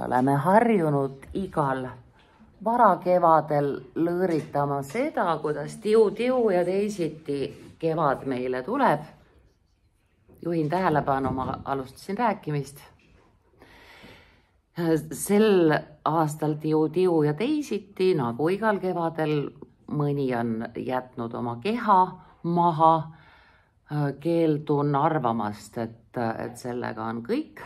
oleme harjunud igal varakevadel lõõritama seda, kuidas tiu-tiu ja teisiti kevad meile tuleb. Juhin tähelepanu, ma alustasin rääkimist. Sel aastal tiu-tiu ja teisiti, nagu igal kevadel, mõni on jätnud oma keha maha. Keeldun arvamast, et sellega on kõik.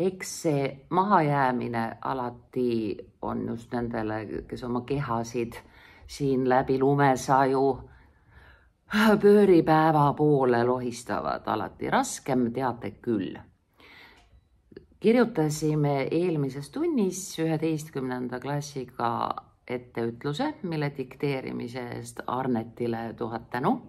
Eks see mahajäämine alati on just nendele, kes oma kehasid siin läbi lumesaju pööripäeva poole lohistavad, alati raskem, teate küll. Kirjutasime eelmises tunnis 11. klassiga etteütluse, mille dikteerimise eest Arnetile 1000 tänu.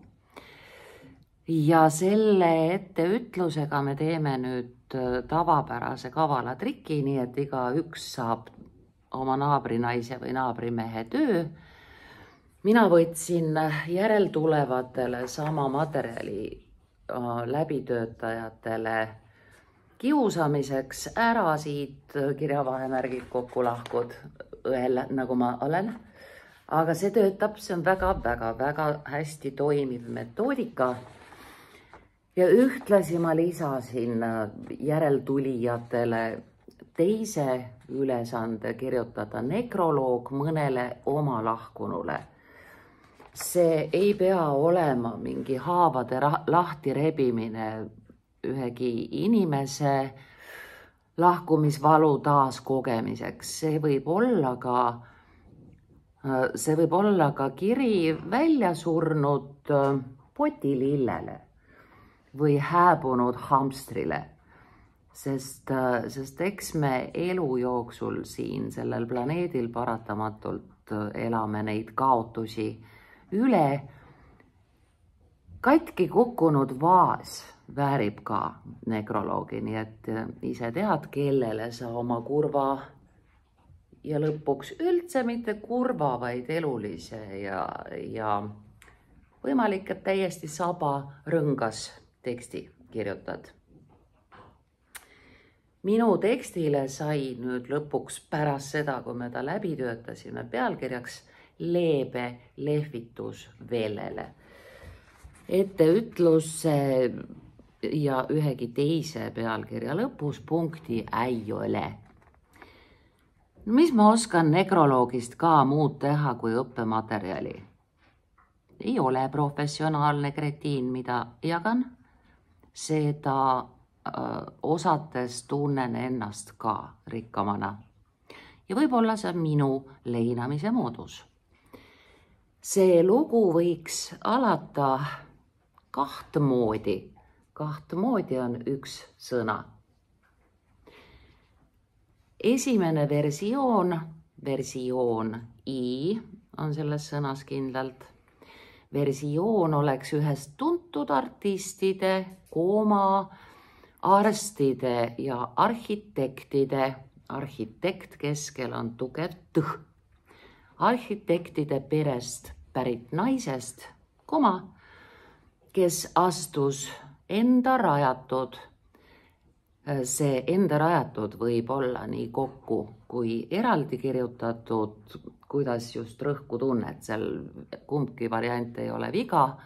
Ja selle etteütlusega me teeme nüüd tavapärase kavala triki, nii et igaüks saab oma naabrinaise või naabrimehe töö. Mina võtsin järeltulevatele sama materjali läbitöötajatele kiusamiseks ära siit kirjavahemärgid kokku lahkud õel, nagu ma olen. Aga see töötab, see on väga hästi toimiv metoodika. Ja ühtlasi ma lisasin järeltulijatele teise ülesande kirjutada nekroloog mõnele oma lahkunule. See ei pea olema mingi haavade lahtirebimine ühegi inimese lahkumisvalu taaskogemiseks. See võib olla ka kiri välja surnud potilillele või hääbunud hamstrile, sest eks me elu jooksul siin sellel planeedil paratamatult elame neid kaotusi üle. Katki kukkunud vaas väärib ka nekroloogi, nii et ise tead, kellele sa oma kurva ja lõpuks üldse mitte kurva, vaid elulise ja võimalik, et täiesti saba rõngas teksti kirjutad. Minu tekstile sai nüüd lõpuks pärast seda, kui me ta läbi töötasime, pealkirjaks leebe lehvitus veelele. Etteütluse ja ühegi teise pealkirja lõpus punkti ei ole. Mis ma oskan nekroloogist ka muud teha kui õppematerjali? Ei ole professionaalne kretiin, mida jagan. Seda osates tunnen ennast ka rikkamana. Ja võib-olla see on minu leinamise moodus. See lugu võiks alata kahtmoodi. Kahtmoodi on üks sõna. Esimene versioon I on selles sõnas kindlalt. Versioon oleks ühest tuntud artistide, arstide ja arhitektide, arhitekt keskel on tugev tõh, arhitektide perest pärit naisest, kes astus enda rajatud. See enda rajatud võib olla nii kokku kui eraldi kirjutatud, kuidas just rõhku tunned, seal kumbki variant ei ole viga.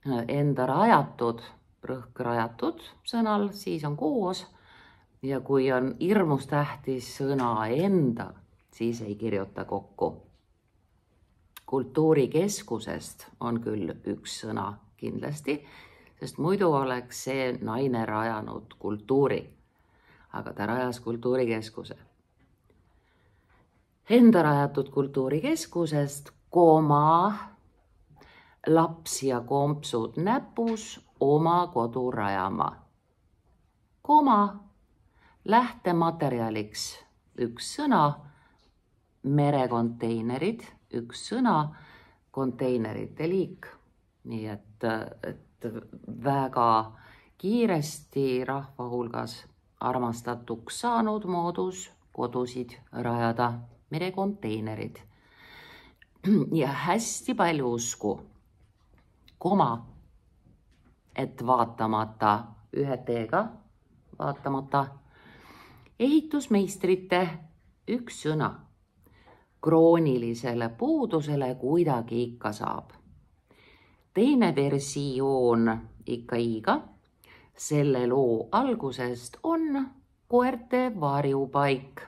Enda rajatud, rõhk rajatud sõnal, siis on koos. Ja kui on hirmus tähtis sõna enda, siis ei kirjuta kokku. Kultuurikeskusest on küll üks sõna kindlasti, sest muidu oleks see naine rajanud kultuuri, aga ta rajas kultuurikeskuse. Enda rajatud kultuurikeskusest, laps ja kompsud näpus oma kodu rajama. Lähtematerjaliks üks sõna, merekonteinerid, üks sõna, konteinerite liik. Nii et väga kiiresti rahva hulgas armastatuks saanud moodus kodusid rajada, merekonteinerid. Ja hästi palju usku, et vaatamata ühe teega, vaatamata ehitusmeistrite üks sõna. Kroonilisele puudusele kuidagi ikka saab. Teine versioon ikka iiga. Selle loo algusest on koerte varjupaik.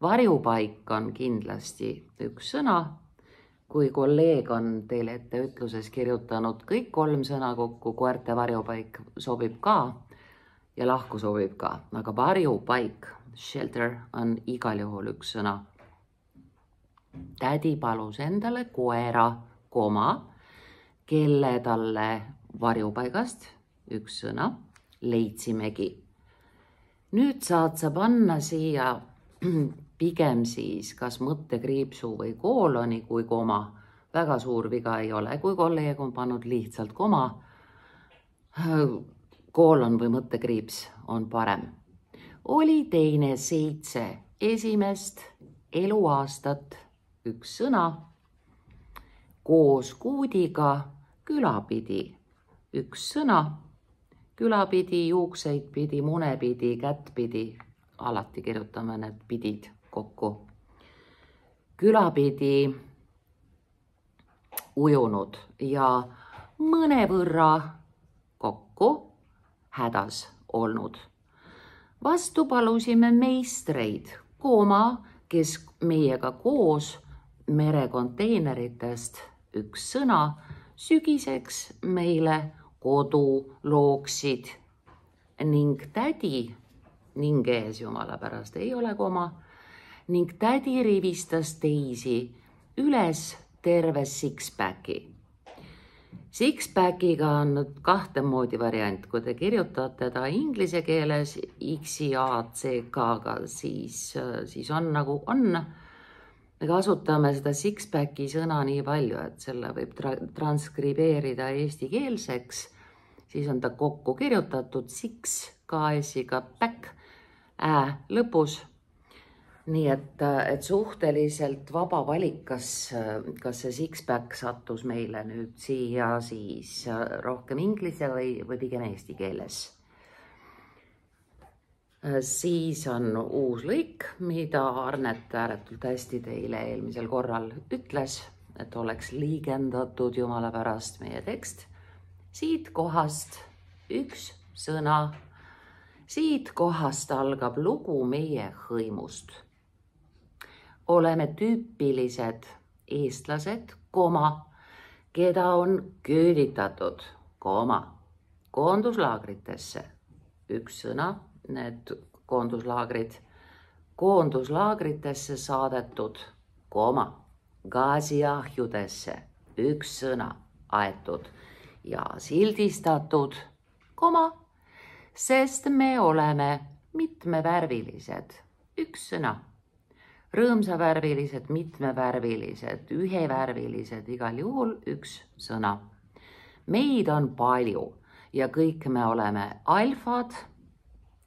Varjupaik on kindlasti üks sõna. Kui kolleeg on teile etteütluses kirjutanud kõik 3 sõna kokku, koerte varjupaik sobib ka ja lahku sobib ka, aga varjupaik, shelter, on igal juhul üks sõna. Tädi palus endale koera, kelle talle varjupaigast, üks sõna, leidsimegi. Nüüd saad sa panna siia pigem siis kas mõttekriipsu või kooloni kui koma. Väga suur viga ei ole, kui kolleeg on pannud lihtsalt koma. Koolon või mõttekriips on parem. Oli teine 7 esimest eluaastat, üks sõna. Koos kuudiga külapidi, üks sõna. Külapidi, juukseid pidi, mune pidi, kätt pidi. Alati kirjutame need pidid kokku. Külapidi ujunud ja mõnevõrra kokku hädas olnud. Vastu palusime meistreid, kes meiega koos merekonteineritest, üks sõna, sügiseks meile kodu looksid ning tädi, ning ees jumala pärast ei ole koma, ning tädi rivistas teisi üles terve six-packi. Six-packiga on 2 moodi variant, kui te kirjutate ta inglise keeles X-I-A-C-K-ga, siis on nagu on. Me kasutame seda six-packi sõna nii palju, et selle võib transkribeerida eestikeelseks, siis on ta kokku kirjutatud six, K-S-iga back, lõpus. Nii et suhteliselt vaba valik, kas see six-pack sattus meile nüüd siia siis rohkem inglise või pigem eesti keeles. Siis on uus lõik, mida Arnet ääretult hästi teile eelmisel korral ütles, et oleks liigendatud jumala pärast meie tekst. Siit kohast üks sõna. Siit kohast algab lugu meie hõimust. Oleme tüüpilised eestlased, keda on kööditatud, koonduslaagritesse. Üks sõna, need koonduslaagritesse saadetud, gaasiahjudesse, üks sõna, aetud ja sildistatud, sest me oleme mitmevärvilised, üks sõna. Rõõmsavärvilised, mitmevärvilised, ühevärvilised, igal juhul üks sõna. Meid on palju ja kõik me oleme alfad,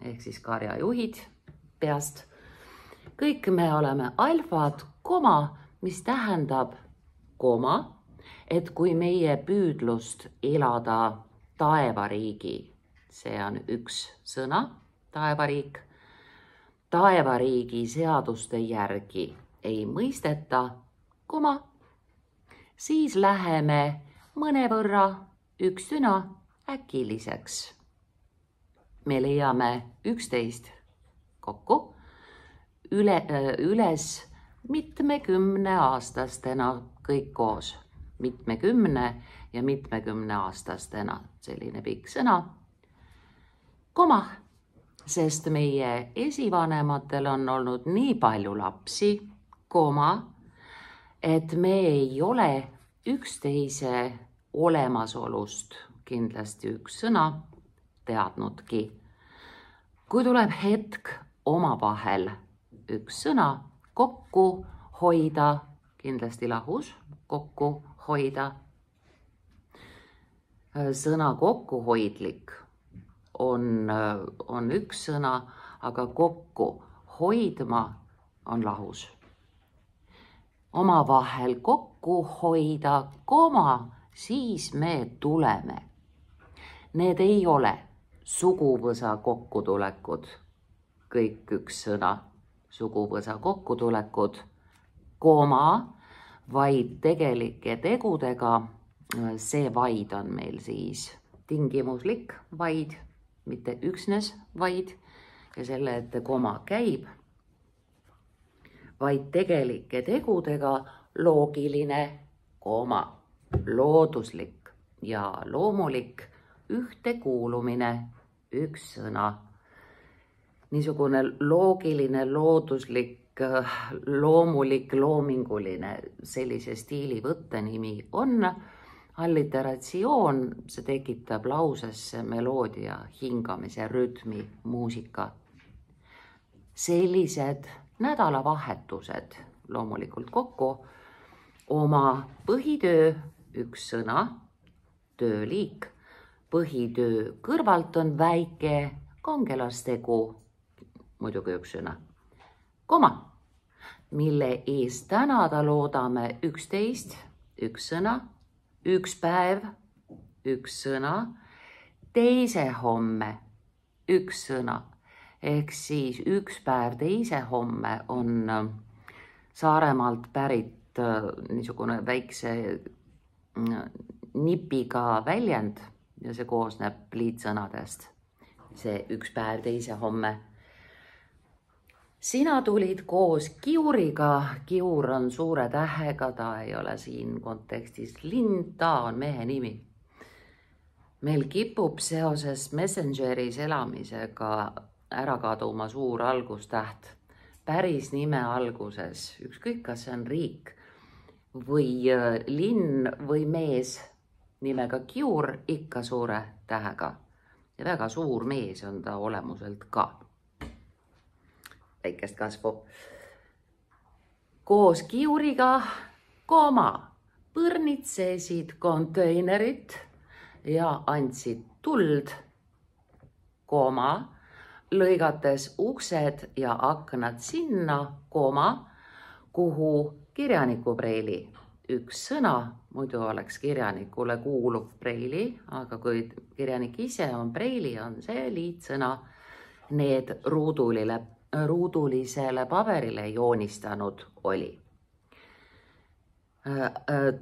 ehk siis karjajuhid peast. Kõik me oleme alfad, mis tähendab, et kui meie püüdlust elada taevariigi, see on üks sõna, taevariik, taevariigi seaduste järgi ei mõisteta, siis läheme mõnevõrra üks sõna äkiliseks. Me leiame 11 kokku üles 70-aastastena kõik koos. 70 ja 70-aastastena, selline pikk sõna. Sest meie esivanematel on olnud nii palju lapsi, et me ei ole üksteise olemasolust kindlasti üks sõna teadnudki. Kui tuleb hetk omavahel üks sõna kokku hoida, kindlasti lahus kokku hoida. Sõna kokkuhoidlik on üks sõna, aga kokku hoidma on lahus. Omavahel kokku hoida, siis me tuleme. Need ei ole suguvõsa kokkutulekud. kõik üks sõna, suguvõsa kokkutulekud, koma, vaid tegelike tegudega. See vaid on meil siis tingimuslik vaid, mitte üksnes vaid ja selle ette koma käib, vaid tegelike tegudega loogiline koma, looduslik ja loomulik ühtekuulumine, üks sõna. Niisugune loogiline, looduslik, loomulik, loominguline, sellise stiili võttenimi on alliteratsioon, see tekitab lausesse meloodia, hingamise, rütmi, muusika. Sellised nädalavahetused loomulikult kokku, oma põhitöö, üks sõna, tööliik, põhitöö kõrvalt on väike kangelastegu, muidugi üks sõna, koma, mille eest tänada loodame 11, üks sõna, üks päev, üks sõna, teise homme, üks sõna, ehk siis üks päev teise homme on Saaremaalt pärit niisugune väikse nipiga väljend ja see koosneb liitsõnadest. See üks päev teise homme. Sina tulid koos kiuriga, kiur on suure tähega, ta ei ole siin kontekstis lind, ta on mehe nimi. Meil kipub seoses Messengeris elamisega ära kaduma suur algustäht. Päris nime alguses, ükskõik kas see on riik või linn või mees nimega kiur, ikka suure tähega. Ja väga suur mees on ta olemuselt ka. Väikest kasvu. Koos kiuriga, koma, põrnitsesid konteinerit ja andsid tuld, koma, lõigates uksed ja aknad sinna, koma, kuhu kirjanikupreili. Üks sõna, muidu oleks kirjanikule kuuluv preili, aga kui kirjanik ise on preili, on see liitsõna. Need ruudulisele paberile joonistanud oli.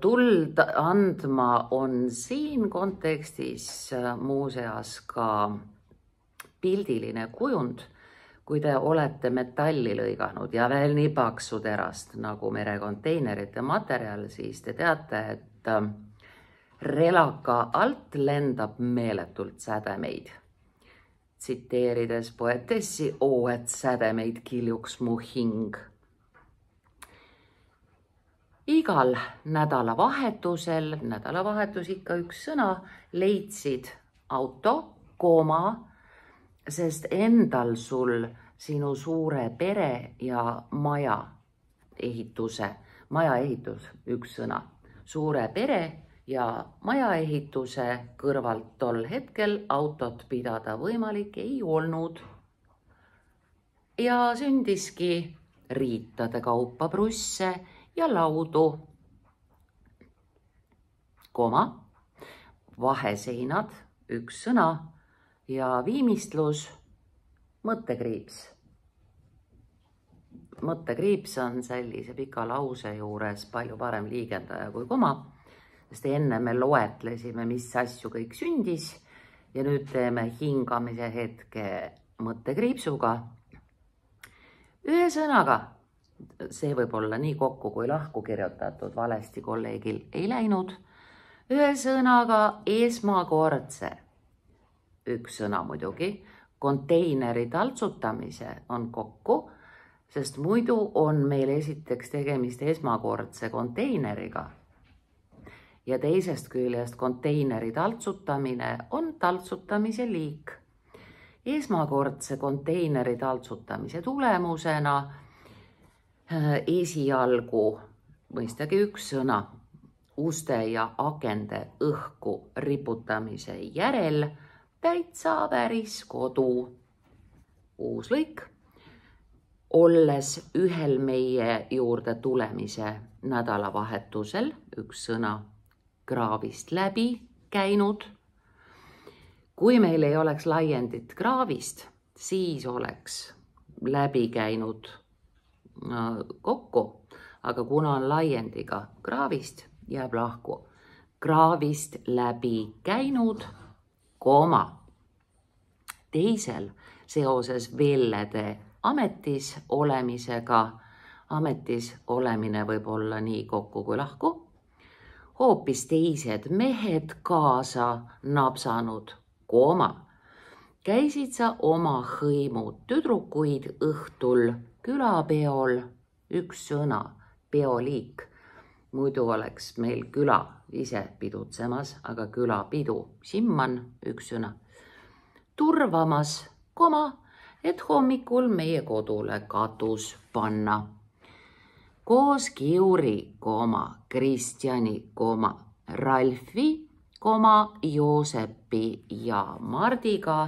Tuld andma on siin kontekstis muuseas ka pildiline kujund, kui te olete metalli lõiganud ja veel nii paksu terast nagu merekonteinerite materjal, siis te teate, et relaka alt lendab meeletult sädemeid. Tsiteerides poetessi, et sädemeid kiljuks mu hing. Igal nädalavahetusel, nädalavahetus ikka üks sõna, leidsid auto, koma, sest endal sul sinu suure pere ja maja ehitus, üks sõna, suure pere ja majaehituse kõrvalt tol hetkel autot pidada võimalik ei olnud. Ja sündiski riitade kaupa prusse ja laudu, koma, vaheseinad, üks sõna ja viimistlus, mõttekriips. Mõttekriips on sellise pika lause juures palju parem liigendaja kui koma, sest enne me loetlesime, mis asju kõik sündis ja nüüd teeme hingamise hetke mõttekriipsuga. Ühesõnaga, see võib olla nii kokku kui lahku kirjutatud, valesti kolleegil ei läinud. Ühesõnaga esmakordse, üks sõna muidugi, konteineri taltsutamise on kokku, sest muidu on meil esiteks tegemist esmakordse konteineriga. Ja teisest küljest konteineri taltsutamine on taltsutamise liik. Esmakordse konteineri taltsutamise tulemusena esialgu, mõistagi üks sõna, uste ja akende õhku riputamise järel täitsa päris kodu. Uus lõik. Olles ühel meie juurde tulemise nädalavahetusel, üks sõna, kraavist läbi käinud. Kui meil ei oleks laiendit kraavist, siis oleks läbi käinud kokku, aga kuna on laiendiga kraavist, jääb lahku. Kraavist läbi käinud, koma. Teisel seoses vellede ametis olemisega, ametis olemine võib olla nii kokku kui lahku, hoopis teised mehed kaasa napsanud, koma. Käisid sa oma hõimu tüdrukuid õhtul külapeol, üks sõna, peoliik. Muidu oleks meil küla ise pidutsemas, aga külapidu, simman, üks sõna. Turvamas, koma, et hommikul meie kodule katus panna. Koos Kiuri, koma, Kristjani, koma, Ralfi, koma, Joosepi ja Mardiga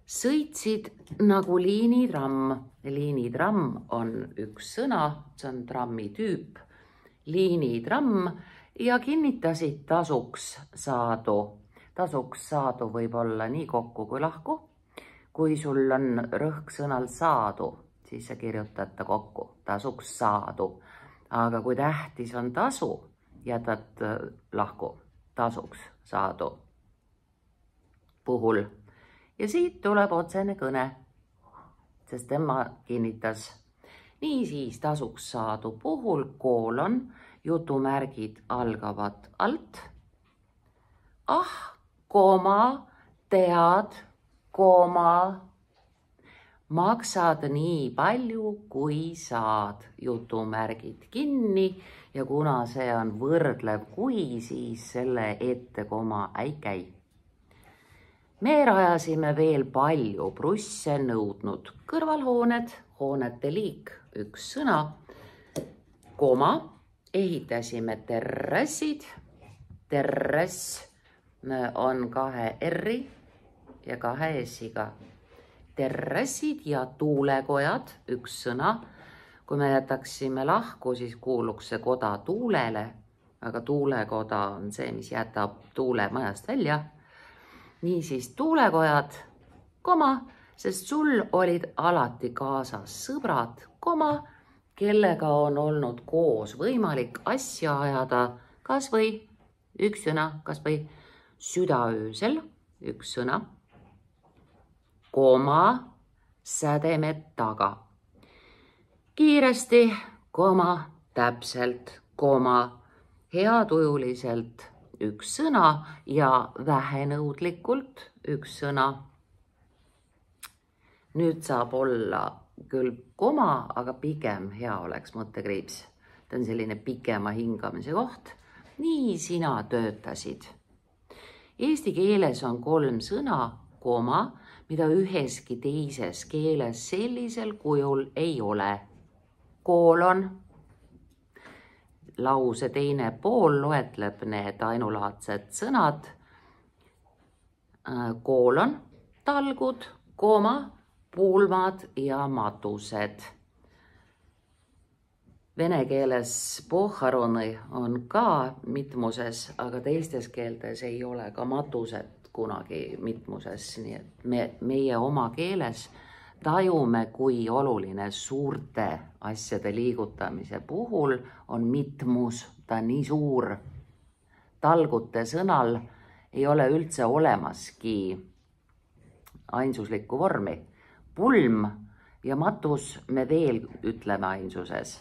sõitsid nagu liinitramm. Liinitramm on üks sõna, see on trammi tüüp. Liinitramm ja kinnitasid tasuks saadu. Tasuks saadu võib olla nii kokku kui lahku. Kui sul on rõhk sõnal saadu, siis sa kirjutad ta kokku, tasuks saadu. Aga kui tähtis on tasu, jätad lahku, tasuks saadu puhul. Ja siit tuleb otsene kõne, sest tema kinnitas. Niisiis tasuks saadu puhul koolon, jutumärgid algavad alt. Ah, koma, tead, koma, maksad nii palju, kui saad, jutumärgid kinni ja kuna see on võrdlev kui, siis selle ette koma ei käi. Me rajasime veel palju prusse nõudnud kõrvalhooned, hoonete liik, üks sõna, koma, ehitasime terrassid, terrass on 2 R-i ja 2 S-iga. Terrassid ja tuulekojad, üks sõna. Kui me jätaksime lahku, siis kuuluks see koda tuulele, aga tuulekoda on see, mis jätab tuule majast välja. Niisiis tuulekojad, koma, sest sul olid alati kaasas sõbrad, koma, kellega on olnud koos võimalik asja ajada, kas või üks sõna, kas või südaöösel, üks sõna, koma, sädemed taga. Kiiresti, koma, täpselt, koma, heatujuliselt, üks sõna ja vähenõudlikult üks sõna. Nüüd saab olla küll koma, aga pigem hea oleks mõttekriips. Ta on selline pikema hingamise koht. Nii sina töötasid. Eesti keeles on 3 sõna, koma, mida üheski teises keeles sellisel kujul ei ole. Koolon. Lause teine pool loetleb need ainulaadsed sõnad. Koolon, talgud, koma, pulmad ja matused. Vene keeles pohharoni on ka mitmuses, aga teistes keeltes ei ole ka matused kunagi mitmuses. Nii et meie oma keeles tajume, kui oluline suurte asjade liigutamise puhul on mitmus, ta on nii suur. Talgute sõnal ei ole üldse olemaski ainsuslikku vormi. Pulm ja matus me veel ütleme ainsuses,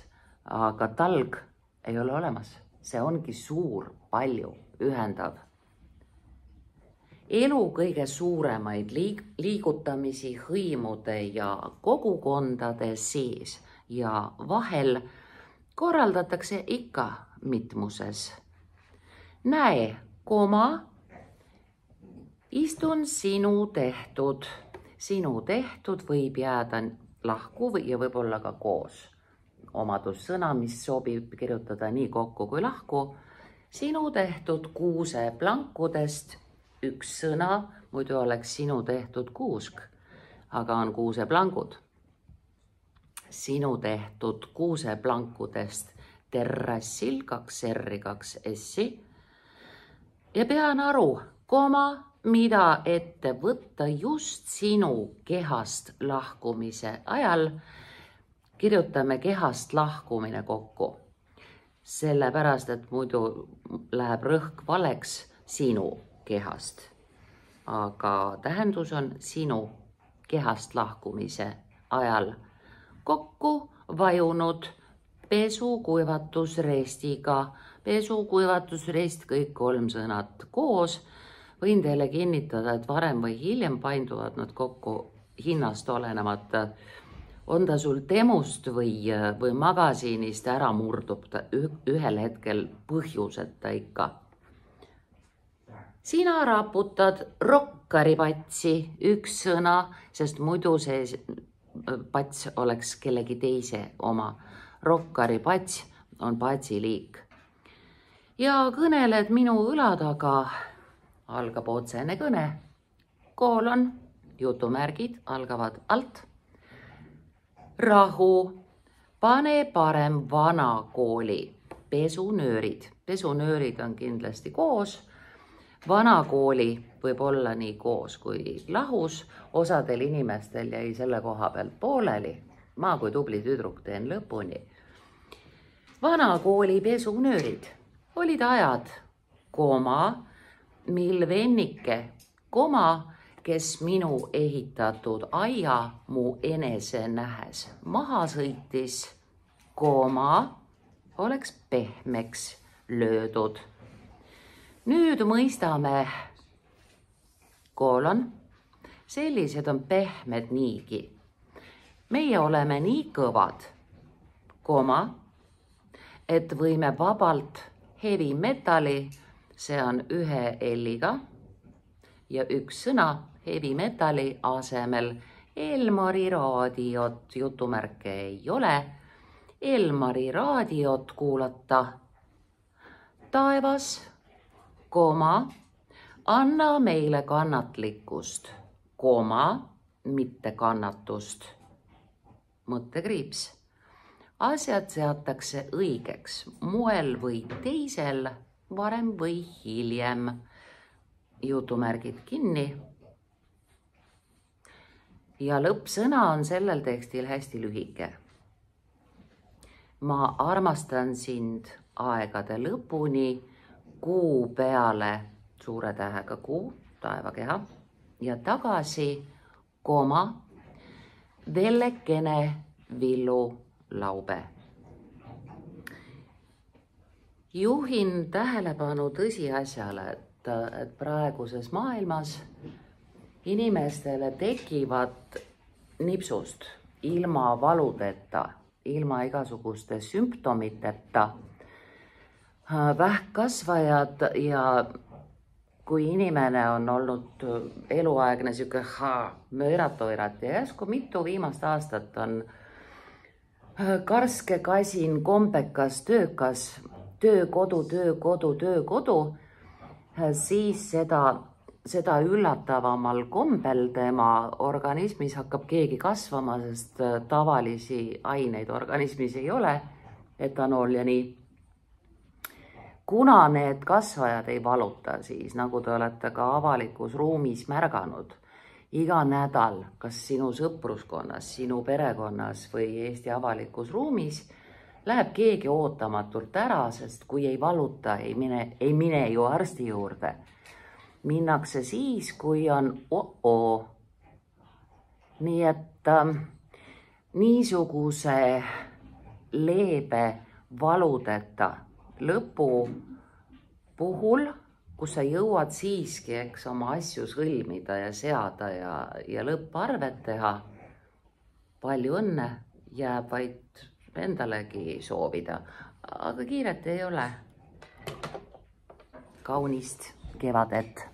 aga talg ei ole olemas. See ongi suur, palju, ühendav. Elu kõige suuremaid liigutamisi hõimude ja kogukondade sees ja vahel korraldatakse ikka mitmuses. Näe, koma, istun sinu tehtud. Sinu tehtud võib jääda lahku ja võib-olla ka koos. Omadussõna, mis sobib kirjutada nii kokku kui lahku. Sinu tehtud kuuseplankudest üks sõna, muidu oleks sinu tehtud kuusk, aga on kuuseplankud. Sinu tehtud kuuseplankudest terrassil 2 R-i 2 S-i ja pean aru, koma, mida ette võtta just sinu kehast lahkumise ajal. Kirjutame kehast lahkumine kokku, sellepärast, et muidu läheb rõhk valeks sinu kehast. Aga tähendus on sinu kehast lahkumise ajal kokku vajunud pesukuivatusrestiga. Pesukuivatusrest, kõik 3 sõnad koos. Võin teile kinnitada, et varem või hiljem painduvad nad kokku hinnast olenemata. On ta sul temust või magasiinist ära murdub ta ühel hetkel põhjuseta ikka. Sina raputad rokkaripatsi, 1 sõna, sest muidu see pats oleks kellegi teise oma. Rokkaripats on patsiliik. Ja kõneled minu õla taga, algab otsene kõne, koolon, jutumärgid algavad alt. Rahu, pane parem vanakooli, pesunöörid. Pesunöörid on kindlasti koos. Vanakooli võib olla nii koos kui lahus. Osadel inimestel jäi selle koha pealt pooleli. Ma kui tubli tüdruk teen lõpuni. Vanakooli pesunöörid olid ajad, koma, mil vennike, koma, kes minu ehitatud aia mu enese nähes maha sõitis, koma, oleks pehmeks löödud. Nüüd mõistame, koolon, sellised on pehmed niigi. Meie oleme nii kõvad, koma, et võime vabalt heavy metali, see on 1 L-iga ja 1 sõna heavy metali asemel Elmari raadiot, jutumärke ei ole, Elmari raadiot kuulata. Taevas, koma, anna meile kannatlikkust, koma, mitte kannatust. Mõttekriips. Asjad seatakse õigeks, moel või teisel, varem või hiljem. Jutumärgid kinni. Ja lõppsõna on sellel tekstil hästi lühike. Ma armastan sind aegade lõpuni, kuu peale, suure tähega kuu, taevakeha, ja tagasi, koma, vellekene villu laube. Juhin tähelepanu tõsiasjale, et praeguses maailmas inimestele tekivad nipsust ilma valudeta, ilma igasuguste sümptomiteta vähkkasvajad ja kui inimene on olnud eluaegne siuke möiratoirat ja järsku mitu viimast aastat on karske, kasin, kombekas, töökas, töökodu, siis seda üllatavamal kombel tema organismis hakkab keegi kasvama, sest tavalisi aineid organismis ei ole, etanool ja nii. Kuna need kasvajad ei valuta, siis nagu te olete ka avalikus ruumis märganud, iga nädal, kas sinu sõpruskonnas, sinu perekonnas või Eesti avalikus ruumis, läheb keegi ootamatult ära, sest kui ei valuta, ei mine ju arsti juurde. Minnakse siis, kui on Nii et niisuguse leebe valudeta lõpu puhul, kus sa jõuad siiski, eks, oma asju sõlmida ja seada ja lõpparvet teha, palju õnne, jääb vaid endalegi soovida, aga kiiret ei ole. Kaunist kevadet!